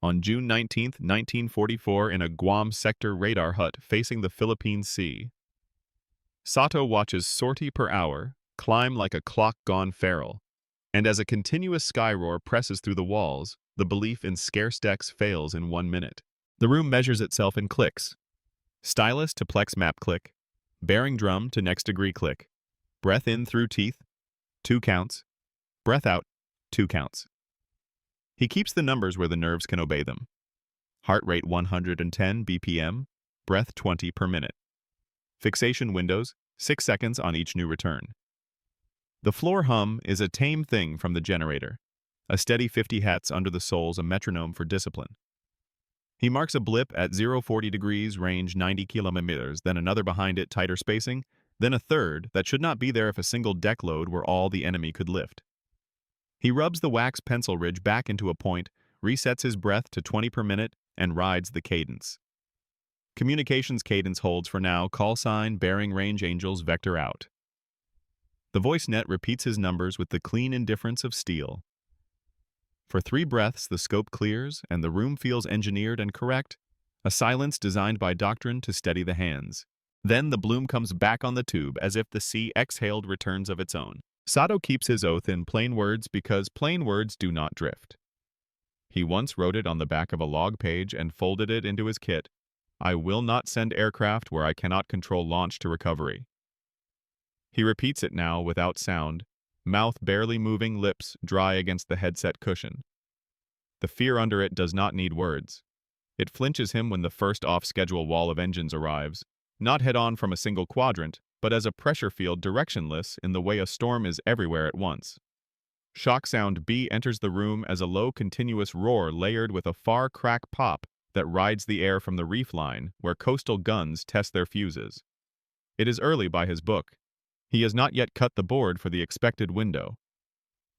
on June 19, 1944 in a Guam sector radar hut facing the Philippine Sea. Sato watches sortie per hour climb like a clock gone feral, and as a continuous sky roar presses through the walls, the belief in scarce decks fails in 1 minute. The room measures itself in clicks. Stylus to plex map click, bearing drum to next degree click, breath in through teeth, 2 counts, breath out, 2 counts. He keeps the numbers where the nerves can obey them. Heart rate 110 BPM, breath 20 per minute. Fixation windows, 6 seconds on each new return. The floor hum is a tame thing from the generator, a steady 50 Hz under the soles, a metronome for discipline. He marks a blip at 040 degrees, range 90 kilometers, then another behind it, tighter spacing, then a third that should not be there if a single deck load were all the enemy could lift. He rubs the wax pencil ridge back into a point, resets his breath to 20 per minute, and rides the cadence. Communications cadence holds for now, call sign, bearing range angels, vector out. The voice net repeats his numbers with the clean indifference of steel. For 3 breaths, the scope clears, and the room feels engineered and correct, a silence designed by doctrine to steady the hands. Then the bloom comes back on the tube as if the sea exhaled returns of its own. Sato keeps his oath in plain words because plain words do not drift. He once wrote it on the back of a log page and folded it into his kit. I will not send aircraft where I cannot control launch to recovery. He repeats it now without sound, mouth barely moving, lips dry against the headset cushion. The fear under it does not need words. It flinches him when the first off-schedule wall of engines arrives, not head-on from a single quadrant, but as a pressure field directionless in the way a storm is everywhere at once. Shock sound B enters the room as a low continuous roar layered with a far crack pop that rides the air from the reef line where coastal guns test their fuses. It is early by his book. He has not yet cut the board for the expected window.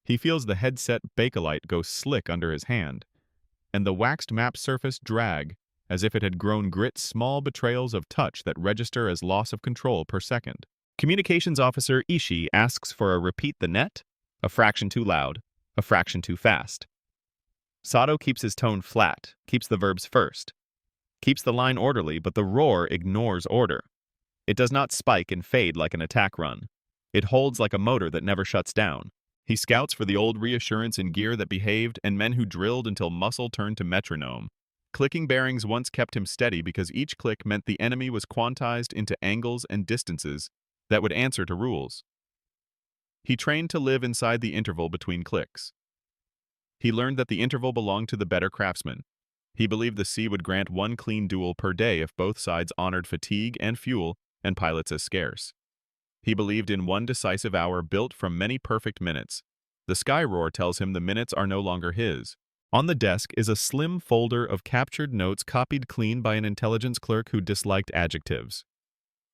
He feels the headset bakelite go slick under his hand, and the waxed map surface drag as if it had grown grit, small betrayals of touch that register as loss of control per second. Communications Officer Ishii asks for a repeat the net, a fraction too loud, a fraction too fast. Sato keeps his tone flat, keeps the verbs first, keeps the line orderly, but the roar ignores order. It does not spike and fade like an attack run. It holds like a motor that never shuts down. He scouts for the old reassurance in gear that behaved and men who drilled until muscle turned to metronome. Clicking bearings once kept him steady because each click meant the enemy was quantized into angles and distances that would answer to rules. He trained to live inside the interval between clicks. He learned that the interval belonged to the better craftsman. He believed the sea would grant 1 clean duel per day if both sides honored fatigue and fuel and pilots as scarce. He believed in 1 decisive hour built from many perfect minutes. The sky roar tells him the minutes are no longer his. On the desk is a slim folder of captured notes copied clean by an intelligence clerk who disliked adjectives.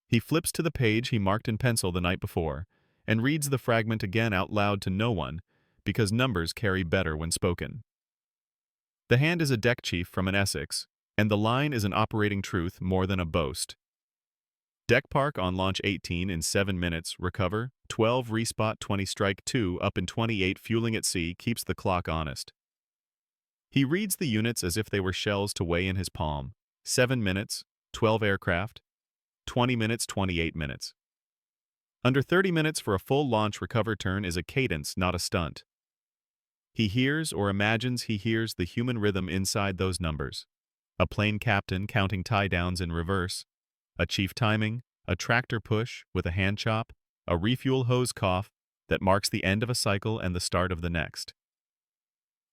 He flips to the page he marked in pencil the night before and reads the fragment again out loud to no one because numbers carry better when spoken. The hand is a deck chief from an Essex, and the line is an operating truth more than a boast. Deck park on launch 18 in 7 minutes, recover, 12 respot 20 strike 2 up in 28 fueling at sea keeps the clock honest. He reads the units as if they were shells to weigh in his palm. 7 minutes, 12 aircraft, 20 minutes, 28 minutes. Under 30 minutes for a full launch recover turn is a cadence, not a stunt. He hears or imagines he hears the human rhythm inside those numbers. A plane captain counting tie-downs in reverse, a chief timing, a tractor push with a hand chop, a refuel hose cough that marks the end of a cycle and the start of the next.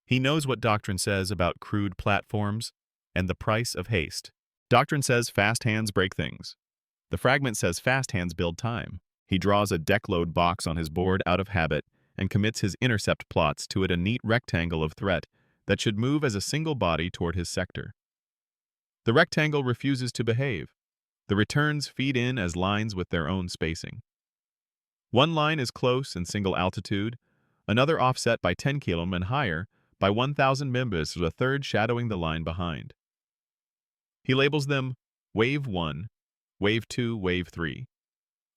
He knows what doctrine says about crude platforms and the price of haste. Doctrine says fast hands break things. The fragment says fast hands build time. He draws a deck load box on his board out of habit and commits his intercept plots to it, a neat rectangle of threat that should move as a single body toward his sector. The rectangle refuses to behave. The returns feed in as lines with their own spacing. One line is close and single altitude, another offset by 10 km and higher by 1,000 members, with a third shadowing the line behind. He labels them Wave 1, Wave 2, Wave 3,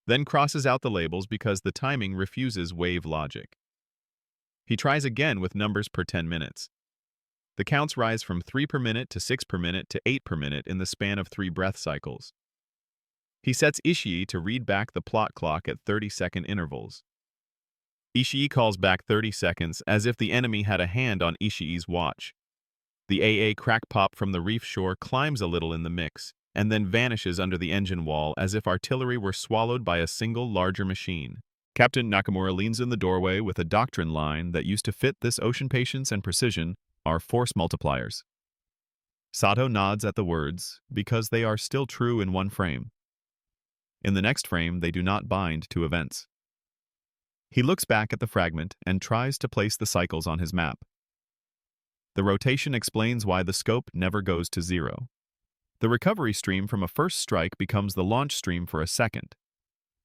then crosses out the labels because the timing refuses wave logic. He tries again with numbers per 10 minutes. The counts rise from 3 per minute to 6 per minute to 8 per minute in the span of 3 breath cycles. He sets Ishii to read back the plot clock at 30-second intervals. Ishii calls back 30 seconds as if the enemy had a hand on Ishii's watch. The AA crack pop from the reef shore climbs a little in the mix, and then vanishes under the engine wall as if artillery were swallowed by a single larger machine. Captain Nakamura leans in the doorway with a doctrine line that used to fit this ocean patience and precision are force multipliers. Sato nods at the words because they are still true in one frame. In the next frame, they do not bind to events. He looks back at the fragment and tries to place the cycles on his map. The rotation explains why the scope never goes to zero. The recovery stream from a first strike becomes the launch stream for a second.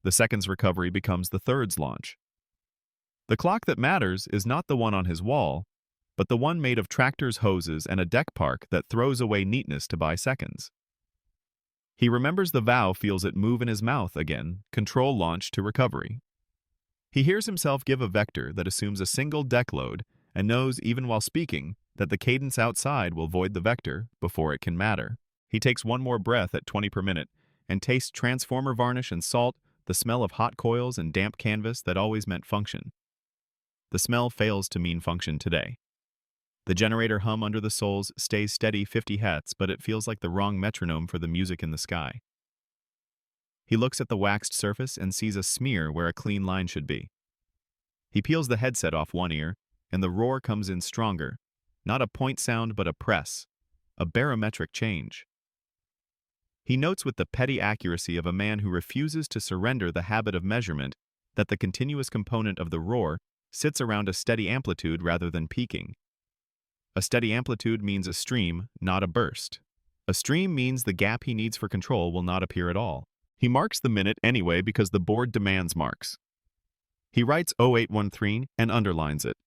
The second's recovery becomes the third's launch. The clock that matters is not the one on his wall, but the one made of tractors, hoses, and a deck park that throws away neatness to buy seconds. He remembers the vow, feels it move in his mouth again, control launch to recovery. He hears himself give a vector that assumes a single deck load and knows, even while speaking, that the cadence outside will void the vector before it can matter. He takes one more breath at 20 per minute and tastes transformer varnish and salt, the smell of hot coils and damp canvas that always meant function. The smell fails to mean function today. The generator hum under the soles stays steady 50 Hz, but it feels like the wrong metronome for the music in the sky. He looks at the waxed surface and sees a smear where a clean line should be. He peels the headset off one ear, and the roar comes in stronger. Not a point sound, but a press. A barometric change. He notes with the petty accuracy of a man who refuses to surrender the habit of measurement that the continuous component of the roar sits around a steady amplitude rather than peaking. A steady amplitude means a stream, not a burst. A stream means the gap he needs for control will not appear at all. He marks the minute anyway because the board demands marks. He writes 0813 and underlines it.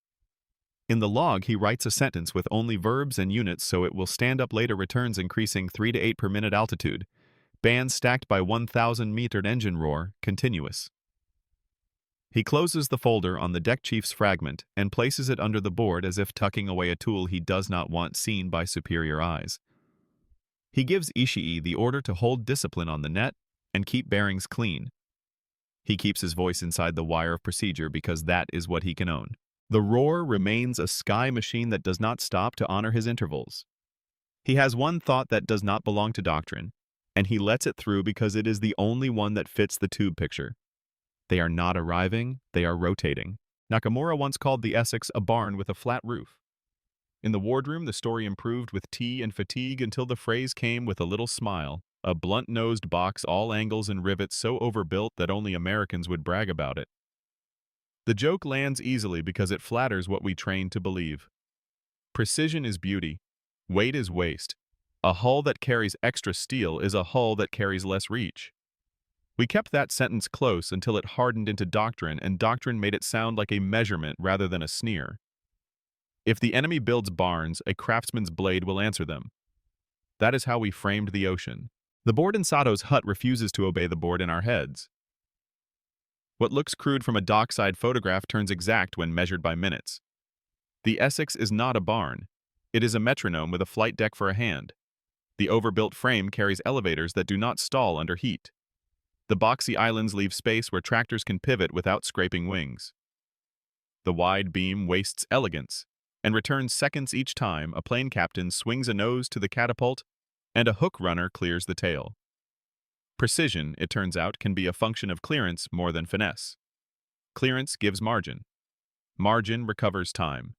In the log, he writes a sentence with only verbs and units so it will stand up later, returns increasing 3 to 8 per minute altitude. Bands stacked by 1,000-metered engine roar, continuous. He closes the folder on the deck chief's fragment and places it under the board as if tucking away a tool he does not want seen by superior eyes. He gives Ishii the order to hold discipline on the net and keep bearings clean. He keeps his voice inside the wire of procedure because that is what he can own. The roar remains a sky machine that does not stop to honor his intervals. He has one thought that does not belong to doctrine, and he lets it through because it is the only one that fits the tube picture. They are not arriving, they are rotating. Nakamura once called the Essex a barn with a flat roof. In the wardroom, the story improved with tea and fatigue until the phrase came with a little smile, a blunt-nosed box, all angles and rivets so overbuilt that only Americans would brag about it. The joke lands easily because it flatters what we train to believe. Precision is beauty. Weight is waste. A hull that carries extra steel is a hull that carries less reach. We kept that sentence close until it hardened into doctrine, and doctrine made it sound like a measurement rather than a sneer. If the enemy builds barns, a craftsman's blade will answer them. That is how we framed the ocean. The board in Sato's hut refuses to obey the board in our heads. What looks crude from a dockside photograph turns exact when measured by minutes. The Essex is not a barn. It is a metronome with a flight deck for a hand. The overbuilt frame carries elevators that do not stall under heat. The boxy islands leave space where tractors can pivot without scraping wings. The wide beam wastes elegance and returns seconds each time a plane captain swings a nose to the catapult and a hook runner clears the tail. Precision, it turns out, can be a function of clearance more than finesse. Clearance gives margin. Margin recovers time.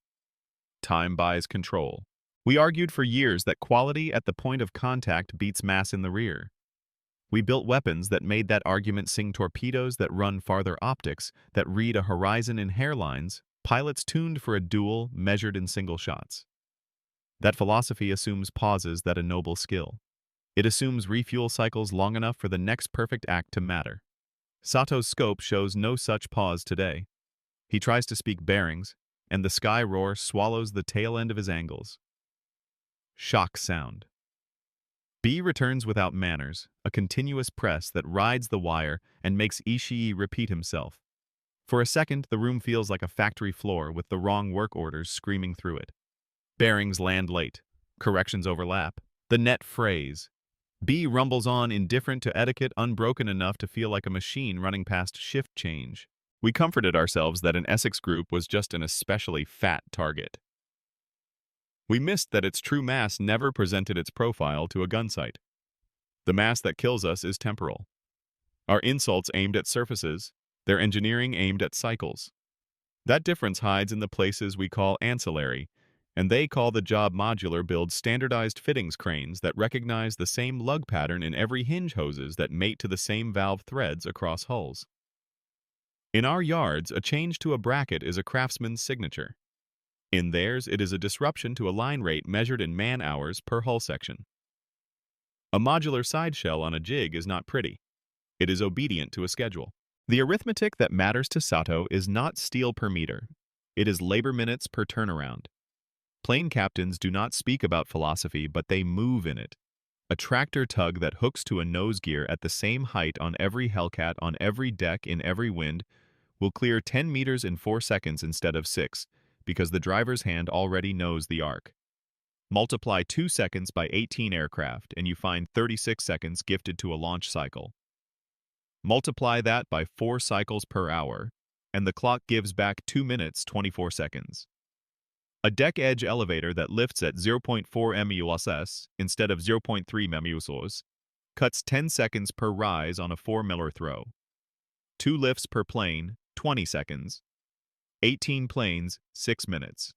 Time buys control. We argued for years that quality at the point of contact beats mass in the rear. We built weapons that made that argument sing, torpedoes that run farther, optics that read a horizon in hairlines, pilots tuned for a duel measured in single shots. That philosophy assumes pauses that ennoble skill. It assumes refuel cycles long enough for the next perfect act to matter. Sato's scope shows no such pause today. He tries to speak bearings, and the sky roar swallows the tail end of his angles. Shock sound. B returns without manners, a continuous press that rides the wire and makes Ishii repeat himself. For a second, the room feels like a factory floor with the wrong work orders screaming through it. Bearings land late. Corrections overlap. The net frays. B rumbles on, indifferent to etiquette, unbroken enough to feel like a machine running past shift change. We comforted ourselves that an Essex group was just an especially fat target. We missed that its true mass never presented its profile to a gun sight. The mass that kills us is temporal. Our insults aimed at surfaces, their engineering aimed at cycles. That difference hides in the places we call ancillary, and they call the job modular builds standardized fittings cranes that recognize the same lug pattern in every hinge hoses that mate to the same valve threads across hulls. In our yards, a change to a bracket is a craftsman's signature. In theirs, it is a disruption to a line rate measured in man-hours per hull section. A modular side shell on a jig is not pretty. It is obedient to a schedule. The arithmetic that matters to Sato is not steel per meter. It is labor minutes per turnaround. Plane captains do not speak about philosophy, but they move in it. A tractor tug that hooks to a nose gear at the same height on every Hellcat on every deck in every wind will clear 10 meters in 4 seconds instead of 6, because the driver's hand already knows the arc. Multiply 2 seconds by 18 aircraft, and you find 36 seconds gifted to a launch cycle. Multiply that by 4 cycles per hour, and the clock gives back 2 minutes 24 seconds. A deck edge elevator that lifts at 0.4 MUSS instead of 0.3 MUSS cuts 10 seconds per rise on a 4-miller throw. 2 lifts per plane, 20 seconds. 18 planes, 6 minutes.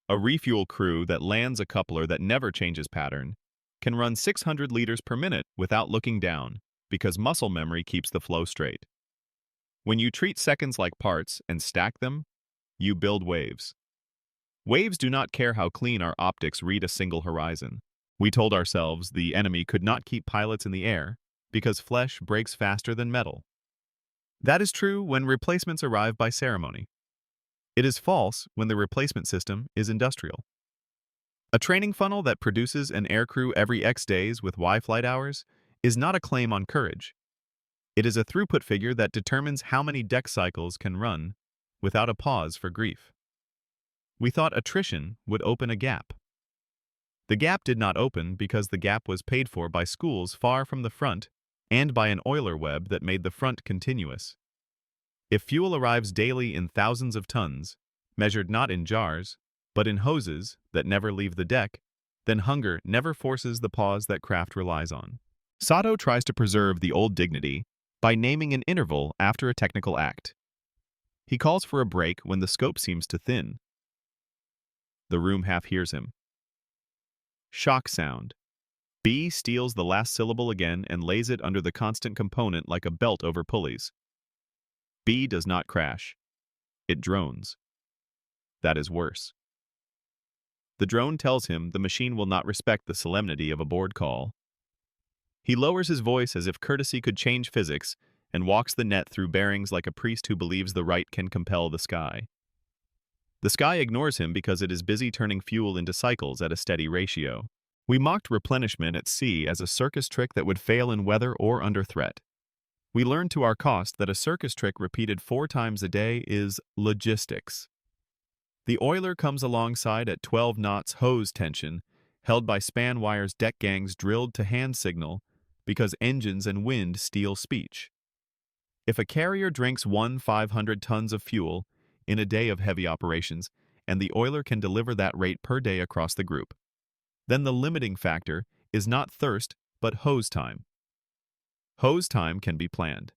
A refuel crew that lands a coupler that never changes pattern can run 600 liters per minute without looking down, because muscle memory keeps the flow straight. When you treat seconds like parts and stack them, you build waves. Waves do not care how clean our optics read a single horizon. We told ourselves the enemy could not keep pilots in the air because flesh breaks faster than metal. That is true when replacements arrive by ceremony. It is false when the replacement system is industrial. A training funnel that produces an aircrew every X days with Y flight hours is not a claim on courage. It is a throughput figure that determines how many deck cycles can run without a pause for grief. We thought attrition would open a gap. The gap did not open because the gap was paid for by schools far from the front and by an oiler web that made the front continuous. If fuel arrives daily in thousands of tons, measured not in jars, but in hoses that never leave the deck, then hunger never forces the pause that craft relies on. Sato tries to preserve the old dignity by naming an interval after a technical act. He calls for a break when the scope seems to thin. The room half hears him. Shock sound. B steals the last syllable again and lays it under the constant component like a belt over pulleys. B does not crash. It drones. That is worse. The drone tells him the machine will not respect the solemnity of a board call. He lowers his voice as if courtesy could change physics and walks the net through bearings like a priest who believes the right can compel the sky. The sky ignores him because it is busy turning fuel into cycles at a steady ratio. We mocked replenishment at sea as a circus trick that would fail in weather or under threat. We learned to our cost that a circus trick repeated 4 times a day is logistics. The oiler comes alongside at 12 knots hose tension, held by span wires deck gangs drilled to hand signal because engines and wind steal speech. If a carrier drinks 500 tons of fuel in a day of heavy operations, and the oiler can deliver that rate per day across the group, then the limiting factor is not thirst, but hose time. Hose time can be planned.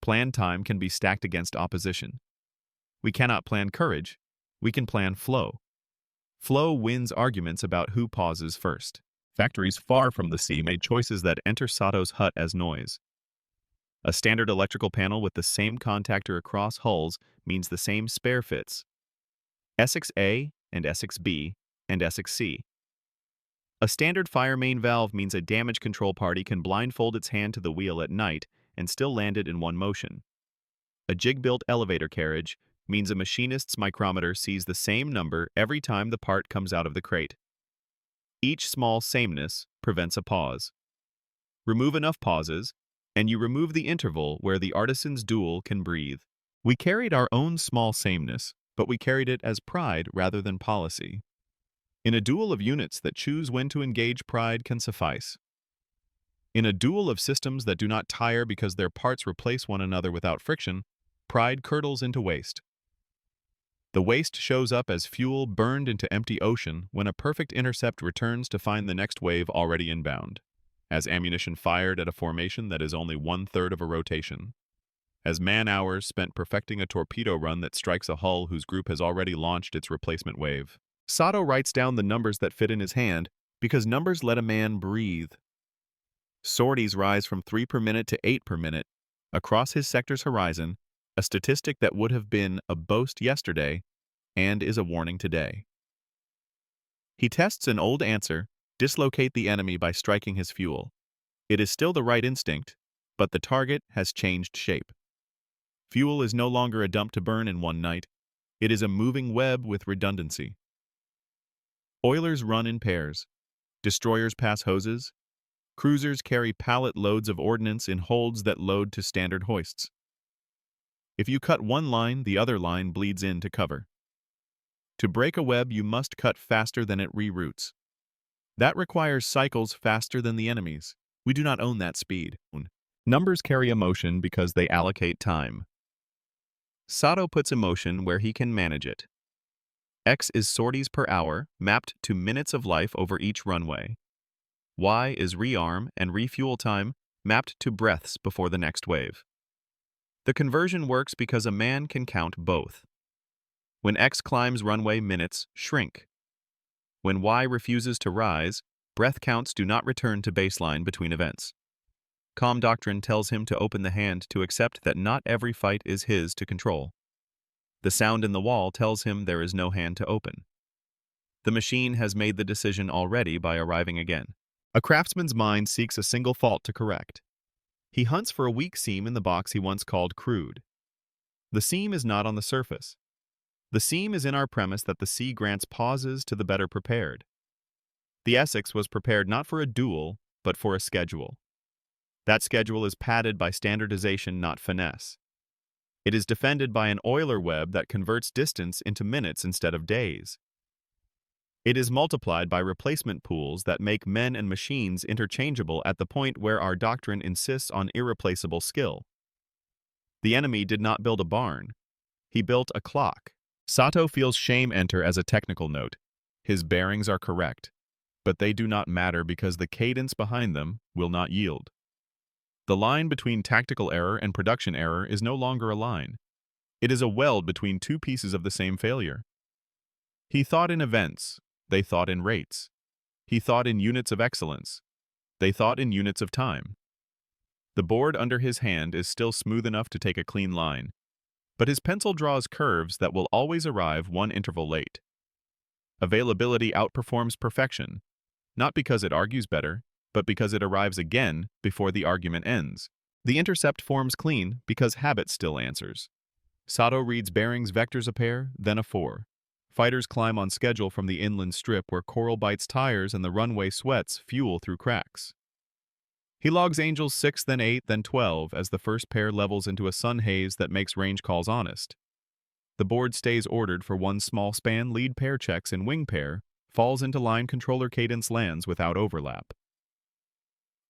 Planned time can be stacked against opposition. We cannot plan courage. We can plan flow. Flow wins arguments about who pauses first. Factories far from the sea made choices that enter Sato's hut as noise. A standard electrical panel with the same contactor across hulls means the same spare fits. Essex-A and Essex-B and Essex-C. A standard fire main valve means a damage control party can blindfold its hand to the wheel at night and still land it in one motion. A jig-built elevator carriage means a machinist's micrometer sees the same number every time the part comes out of the crate. Each small sameness prevents a pause. Remove enough pauses, and you remove the interval where the artisan's duel can breathe. We carried our own small sameness, but we carried it as pride rather than policy. In a duel of units that choose when to engage, pride can suffice. In a duel of systems that do not tire because their parts replace one another without friction, pride curdles into waste. The waste shows up as fuel burned into empty ocean when a perfect intercept returns to find the next wave already inbound, as ammunition fired at a formation that is only 1/3 of a rotation, as man-hours spent perfecting a torpedo run that strikes a hull whose group has already launched its replacement wave. Sato writes down the numbers that fit in his hand because numbers let a man breathe. Sorties rise from 3 per minute to 8 per minute across his sector's horizon, a statistic that would have been a boast yesterday and is a warning today. He tests an old answer, dislocate the enemy by striking his fuel. It is still the right instinct, but the target has changed shape. Fuel is no longer a dump to burn in one night. It is a moving web with redundancy. Oilers run in pairs. Destroyers pass hoses. Cruisers carry pallet loads of ordnance in holds that load to standard hoists. If you cut one line, the other line bleeds in to cover. To break a web, you must cut faster than it reroutes. That requires cycles faster than the enemy's. We do not own that speed. Numbers carry emotion because they allocate time. Sato puts emotion where he can manage it. X is sorties per hour, mapped to minutes of life over each runway. Y is rearm and refuel time, mapped to breaths before the next wave. The conversion works because a man can count both. When X climbs runway, minutes shrink. When Y refuses to rise, breath counts do not return to baseline between events. Doctrine tells him to open the hand to accept that not every fight is his to control. The sound in the wall tells him there is no hand to open. The machine has made the decision already by arriving again. A craftsman's mind seeks a single fault to correct. He hunts for a weak seam in the box he once called crude. The seam is not on the surface. The seam is in our premise that the sea grants pauses to the better prepared. The Essex was prepared not for a duel, but for a schedule. That schedule is padded by standardization, not finesse. It is defended by an Euler web that converts distance into minutes instead of days. It is multiplied by replacement pools that make men and machines interchangeable at the point where our doctrine insists on irreplaceable skill. The enemy did not build a barn. He built a clock. Sato feels shame enter as a technical note. His bearings are correct, but they do not matter because the cadence behind them will not yield. The line between tactical error and production error is no longer a line. It is a weld between two pieces of the same failure. He thought in events. They thought in rates. He thought in units of excellence. They thought in units of time. The board under his hand is still smooth enough to take a clean line, but his pencil draws curves that will always arrive one interval late. Availability outperforms perfection, not because it argues better, but because it arrives again before the argument ends. The intercept forms clean because habit still answers. Sato reads bearings vectors a pair, then a 4. Fighters climb on schedule from the inland strip where coral bites tires and the runway sweats fuel through cracks. He logs angels 6, then 8, then 12 as the first pair levels into a sun haze that makes range calls honest. The board stays ordered for one small span, lead pair checks and wing pair, falls into line controller cadence lands without overlap.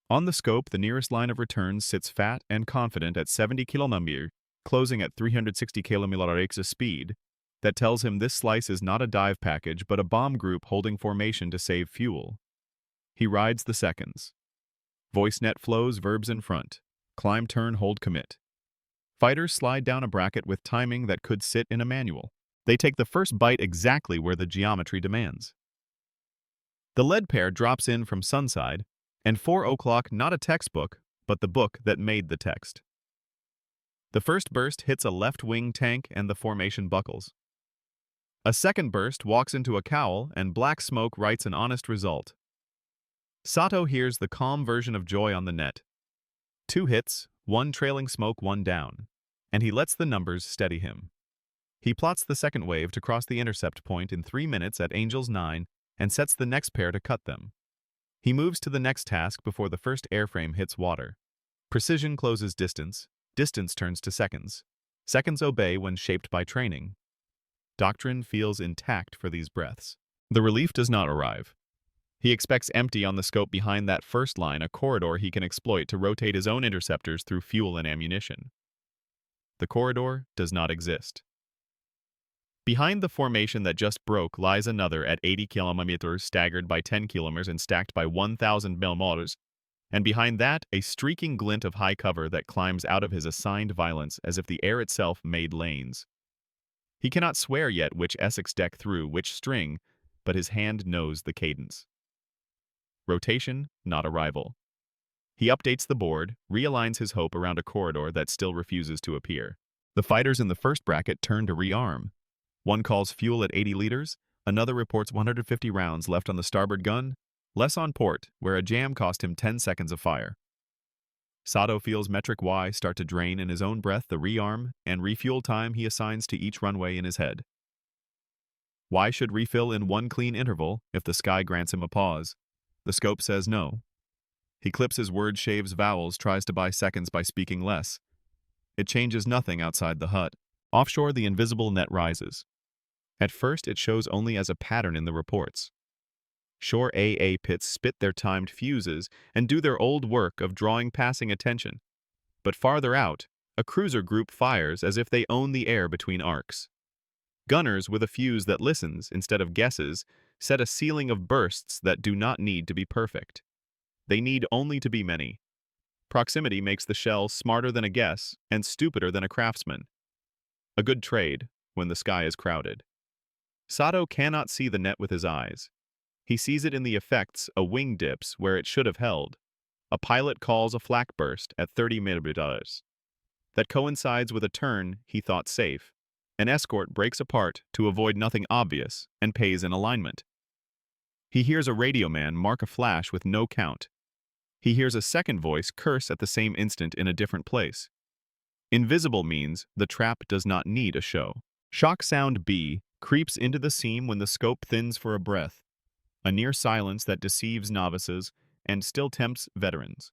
On the scope, the nearest line of returns sits fat and confident at 70 km, closing at 360 km/h speed. That tells him this slice is not a dive package but a bomb group holding formation to save fuel. He rides the seconds. Voice net flows verbs in front. Climb, turn, hold, commit. Fighters slide down a bracket with timing that could sit in a manual. They take the first bite exactly where the geometry demands. The lead pair drops in from sunside, and 4 o'clock not a textbook, but the book that made the text. The first burst hits a left wing tank and the formation buckles. A second burst walks into a cowl and black smoke writes an honest result. Sato hears the calm version of joy on the net. 2 hits, 1 trailing smoke, 1 down, and he lets the numbers steady him. He plots the second wave to cross the intercept point in 3 minutes at Angels 9 and sets the next pair to cut them. He moves to the next task before the first airframe hits water. Precision closes distance, distance turns to seconds. Seconds obey when shaped by training. Doctrine feels intact for these breaths. The relief does not arrive. He expects empty on the scope behind that first line, a corridor he can exploit to rotate his own interceptors through fuel and ammunition. The corridor does not exist. Behind the formation that just broke lies another at 80 kilometers, staggered by 10 kilometers and stacked by 1,000 millimeters, and behind that, a streaking glint of high cover that climbs out of his assigned violence as if the air itself made lanes. He cannot swear yet which Essex deck through which string, but his hand knows the cadence. Rotation, not arrival. He updates the board, realigns his hope around a corridor that still refuses to appear. The fighters in the first bracket turn to rearm. One calls fuel at 80 liters, another reports 150 rounds left on the starboard gun, less on port, where a jam cost him 10 seconds of fire. Sato feels metric Y start to drain in his own breath the rearm and refuel time he assigns to each runway in his head. Y should refill in one clean interval if the sky grants him a pause. The scope says no. He clips his word, shaves vowels, tries to buy seconds by speaking less. It changes nothing outside the hut. Offshore, the invisible net rises. At first, it shows only as a pattern in the reports. Shore AA pits spit their timed fuses and do their old work of drawing passing attention. But farther out, a cruiser group fires as if they own the air between arcs. Gunners with a fuse that listens instead of guesses set a ceiling of bursts that do not need to be perfect. They need only to be many. Proximity makes the shell smarter than a guess and stupider than a craftsman. A good trade when the sky is crowded. Sato cannot see the net with his eyes. He sees it in the effects a wing dips where it should have held. A pilot calls a flak burst at 30 millimeters. That coincides with a turn he thought safe. An escort breaks apart to avoid nothing obvious and pays in alignment. He hears a radio man mark a flash with no count. He hears a second voice curse at the same instant in a different place. Invisible means the trap does not need a show. Shock sound B creeps into the seam when the scope thins for a breath, a near silence that deceives novices and still tempts veterans.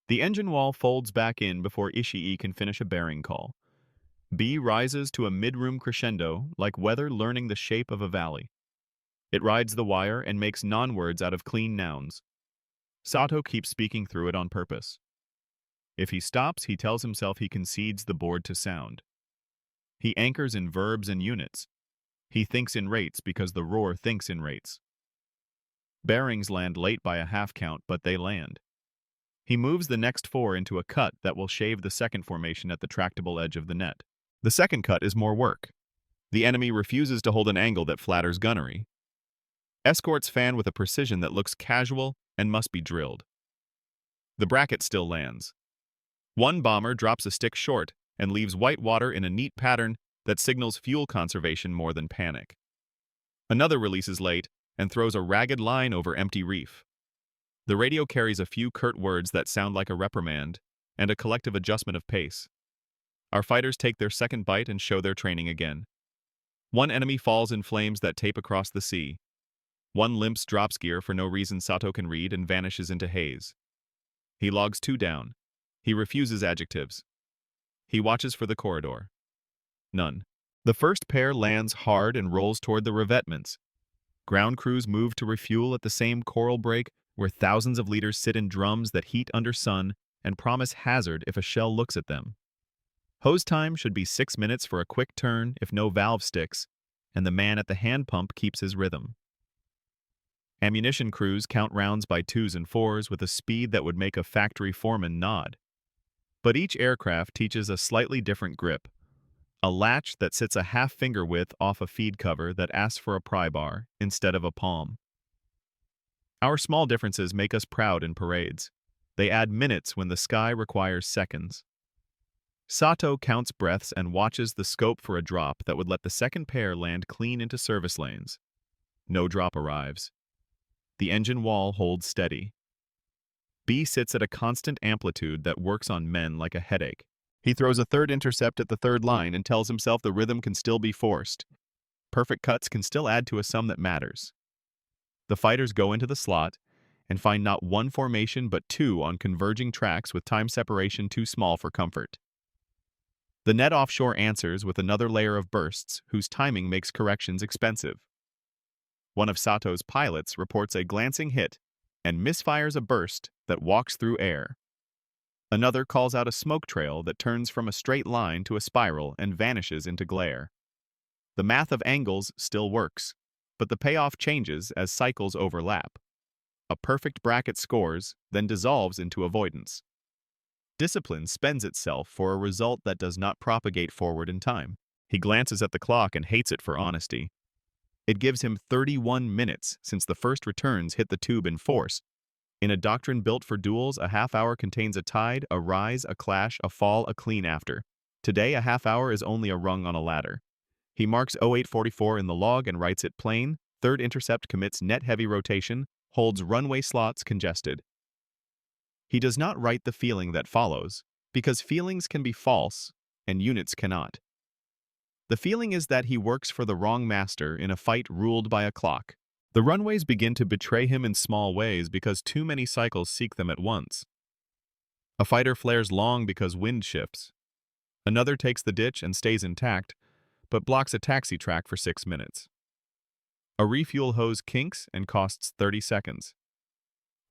The engine wall folds back in before Ishii can finish a bearing call. B rises to a mid-room crescendo like weather learning the shape of a valley. It rides the wire and makes non-words out of clean nouns. Sato keeps speaking through it on purpose. If he stops, he tells himself he concedes the board to sound. He anchors in verbs and units. He thinks in rates because the roar thinks in rates. Bearings land late by a half count, but they land. He moves the next four into a cut that will shave the second formation at the tractable edge of the net. The second cut is more work. The enemy refuses to hold an angle that flatters gunnery. Escorts fan with a precision that looks casual and must be drilled. The bracket still lands. One bomber drops a stick short and leaves white water in a neat pattern that signals fuel conservation more than panic. Another releases late and throws a ragged line over empty reef. The radio carries a few curt words that sound like a reprimand and a collective adjustment of pace. Our fighters take their second bite and show their training again. One enemy falls in flames that tape across the sea. One limps drops gear for no reason Sato can read and vanishes into haze. He logs 2 down. He refuses adjectives. He watches for the corridor. None. The first pair lands hard and rolls toward the revetments. Ground crews move to refuel at the same coral break where thousands of liters sit in drums that heat under sun and promise hazard if a shell looks at them. Hose time should be 6 minutes for a quick turn if no valve sticks, and the man at the hand pump keeps his rhythm. Ammunition crews count rounds by 2s and 4s with a speed that would make a factory foreman nod. But each aircraft teaches a slightly different grip. A latch that sits a half-finger width off a feed cover that asks for a pry bar instead of a palm. Our small differences make us proud in parades. They add minutes when the sky requires seconds. Sato counts breaths and watches the scope for a drop that would let the second pair land clean into service lanes. No drop arrives. The engine wall holds steady. B sits at a constant amplitude that works on men like a headache. He throws a third intercept at the third line and tells himself the rhythm can still be forced. Perfect cuts can still add to a sum that matters. The fighters go into the slot and find not one formation but 2 on converging tracks with time separation too small for comfort. The net offshore answers with another layer of bursts whose timing makes corrections expensive. One of Sato's pilots reports a glancing hit and misfires a burst that walks through air. Another calls out a smoke trail that turns from a straight line to a spiral and vanishes into glare. The math of angles still works, but the payoff changes as cycles overlap. A perfect bracket scores, then dissolves into avoidance. Discipline spends itself for a result that does not propagate forward in time. He glances at the clock and hates it for honesty. It gives him 31 minutes since the first returns hit the tube in force. In a doctrine built for duels, a half hour contains a tide, a rise, a clash, a fall, a clean after. Today, a half hour is only a rung on a ladder. He marks 0844 in the log and writes it plain. Third intercept commits net heavy rotation, holds runway slots congested. He does not write the feeling that follows, because feelings can be false and units cannot. The feeling is that he works for the wrong master in a fight ruled by a clock. The runways begin to betray him in small ways because too many cycles seek them at once. A fighter flares long because wind shifts. Another takes the ditch and stays intact, but blocks a taxi track for 6 minutes. A refuel hose kinks and costs 30 seconds.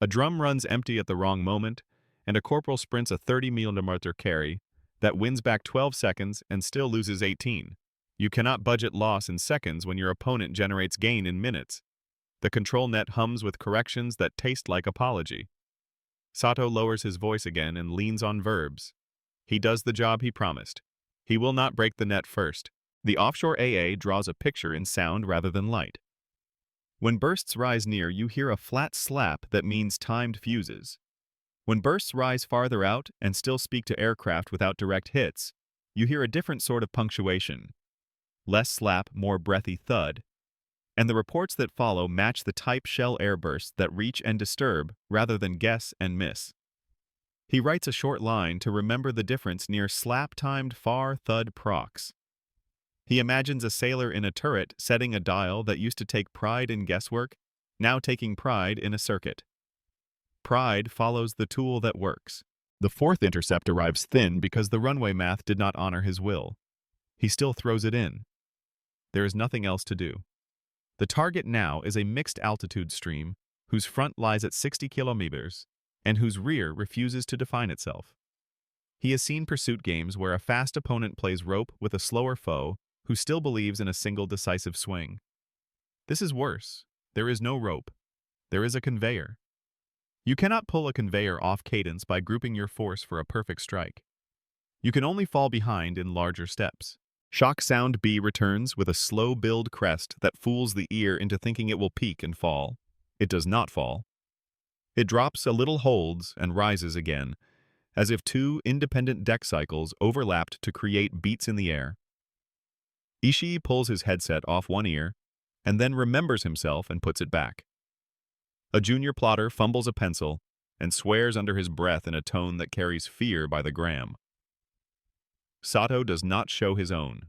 A drum runs empty at the wrong moment, and a corporal sprints a 30mm carry that wins back 12 seconds and still loses 18. You cannot budget loss in seconds when your opponent generates gain in minutes. The control net hums with corrections that taste like apology. Sato lowers his voice again and leans on verbs. He does the job he promised. He will not break the net first. The offshore AA draws a picture in sound rather than light. When bursts rise near, you hear a flat slap that means timed fuses. When bursts rise farther out and still speak to aircraft without direct hits, you hear a different sort of punctuation. Less slap, more breathy thud. And the reports that follow match the type shell airbursts that reach and disturb rather than guess and miss. He writes a short line to remember the difference near slap-timed far thud procs. He imagines a sailor in a turret setting a dial that used to take pride in guesswork, now taking pride in a circuit. Pride follows the tool that works. The fourth intercept arrives thin because the runway math did not honor his will. He still throws it in. There is nothing else to do. The target now is a mixed altitude stream whose front lies at 60 kilometers and whose rear refuses to define itself. He has seen pursuit games where a fast opponent plays rope with a slower foe who still believes in a single decisive swing. This is worse. There is no rope. There is a conveyor. You cannot pull a conveyor off cadence by grouping your force for a perfect strike. You can only fall behind in larger steps. Shock sound B returns with a slow build crest that fools the ear into thinking it will peak and fall. It does not fall. It drops a little, holds, and rises again, as if two independent deck cycles overlapped to create beats in the air. Ishii pulls his headset off one ear, and then remembers himself and puts it back. A junior plotter fumbles a pencil and swears under his breath in a tone that carries fear by the gram. Sato does not show his own.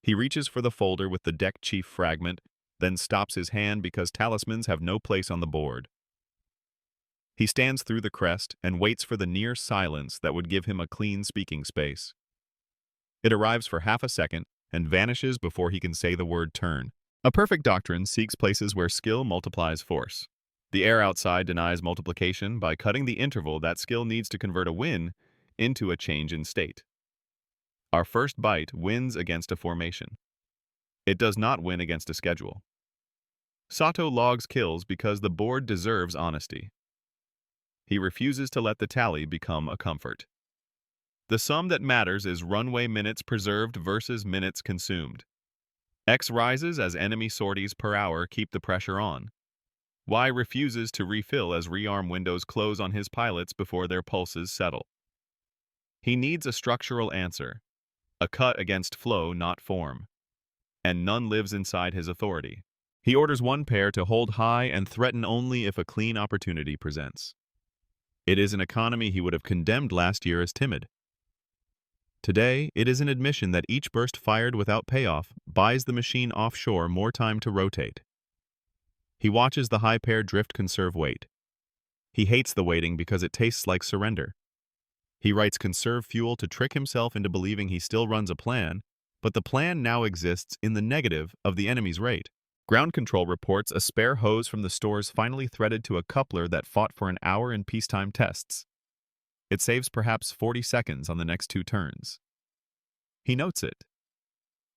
He reaches for the folder with the deck chief fragment, then stops his hand because talismans have no place on the board. He stands through the crest and waits for the near silence that would give him a clean speaking space. It arrives for half a second and vanishes before he can say the word turn. A perfect doctrine seeks places where skill multiplies force. The air outside denies multiplication by cutting the interval that skill needs to convert a win into a change in state. Our first bite wins against a formation. It does not win against a schedule. Sato logs kills because the board deserves honesty. He refuses to let the tally become a comfort. The sum that matters is runway minutes preserved versus minutes consumed. X rises as enemy sorties per hour keep the pressure on. Y refuses to refill as rearm windows close on his pilots before their pulses settle. He needs a structural answer. A cut against flow, not form. And none lives inside his authority. He orders one pair to hold high and threaten only if a clean opportunity presents. It is an economy he would have condemned last year as timid. Today, it is an admission that each burst fired without payoff buys the machine offshore more time to rotate. He watches the high pair drift conserve weight. He hates the waiting because it tastes like surrender. He writes conserve fuel to trick himself into believing he still runs a plan, but the plan now exists in the negative of the enemy's rate. Ground control reports a spare hose from the stores finally threaded to a coupler that fought for an hour in peacetime tests. It saves perhaps 40 seconds on the next 2 turns. He notes it.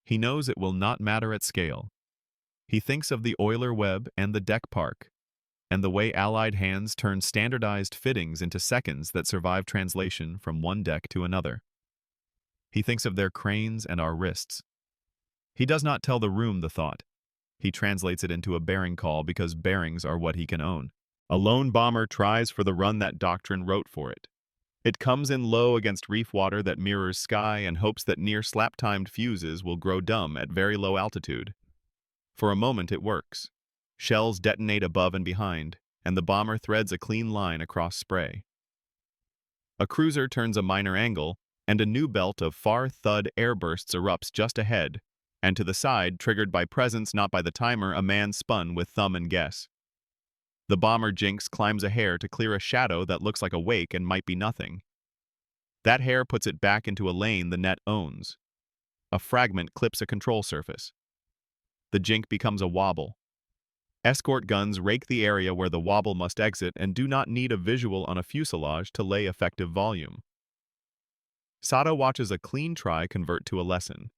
He knows it will not matter at scale. He thinks of the oiler web and the deck park, and the way Allied hands turn standardized fittings into seconds that survive translation from one deck to another. He thinks of their cranes and our wrists. He does not tell the room the thought. He translates it into a bearing call because bearings are what he can own. A lone bomber tries for the run that doctrine wrote for it. It comes in low against reef water that mirrors sky and hopes that near slap-timed fuses will grow dumb at very low altitude. For a moment it works. Shells detonate above and behind, and the bomber threads a clean line across spray. A cruiser turns a minor angle, and a new belt of far thud airbursts erupts just ahead, and to the side, triggered by presence not by the timer, a man spun with thumb and guess. The bomber Jinx climbs a hair to clear a shadow that looks like a wake and might be nothing. That hair puts it back into a lane the net owns. A fragment clips a control surface. The Jink becomes a wobble. Escort guns rake the area where the wobble must exit and do not need a visual on a fuselage to lay effective volume. Sato watches a clean try convert to a lesson.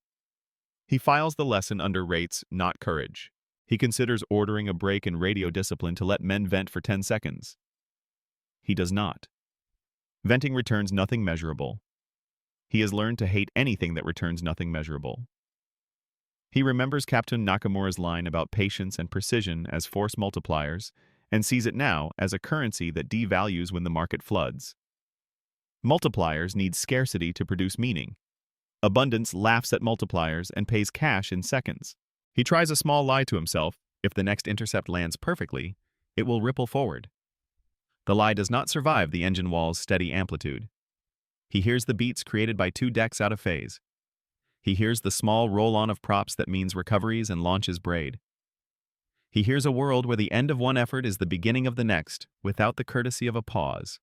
He files the lesson under rates, not courage. He considers ordering a break in radio discipline to let men vent for 10 seconds. He does not. Venting returns nothing measurable. He has learned to hate anything that returns nothing measurable. He remembers Captain Nakamura's line about patience and precision as force multipliers and sees it now as a currency that devalues when the market floods. Multipliers need scarcity to produce meaning. Abundance laughs at multipliers and pays cash in seconds. He tries a small lie to himself. If the next intercept lands perfectly, it will ripple forward. The lie does not survive the engine wall's steady amplitude. He hears the beats created by 2 decks out of phase. He hears the small roll-on of props that means recoveries and launches braid. He hears a world where the end of one effort is the beginning of the next, without the courtesy of a pause.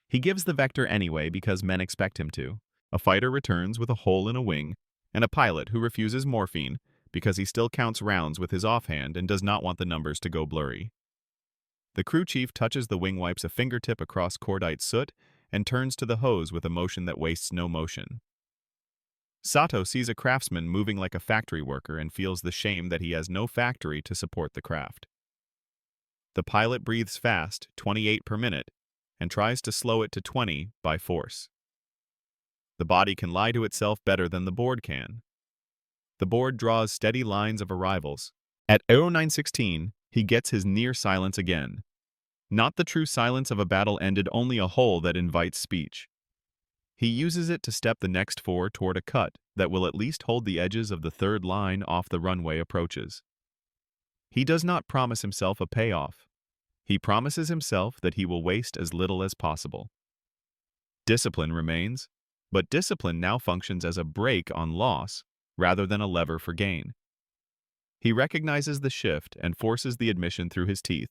He gives the vector anyway because men expect him to. A fighter returns with a hole in a wing, and a pilot who refuses morphine because he still counts rounds with his offhand and does not want the numbers to go blurry. The crew chief touches the wing wipes a fingertip across cordite soot and turns to the hose with a motion that wastes no motion. Sato sees a craftsman moving like a factory worker and feels the shame that he has no factory to support the craft. The pilot breathes fast, 28 per minute, and tries to slow it to 20 by force. The body can lie to itself better than the board can. The board draws steady lines of arrivals. At 0916, he gets his near silence again. Not the true silence of a battle ended, only a hole that invites speech. He uses it to step the next 4 toward a cut that will at least hold the edges of the 3rd line off the runway approaches. He does not promise himself a payoff. He promises himself that he will waste as little as possible. Discipline remains, but discipline now functions as a brake on loss rather than a lever for gain. He recognizes the shift and forces the admission through his teeth.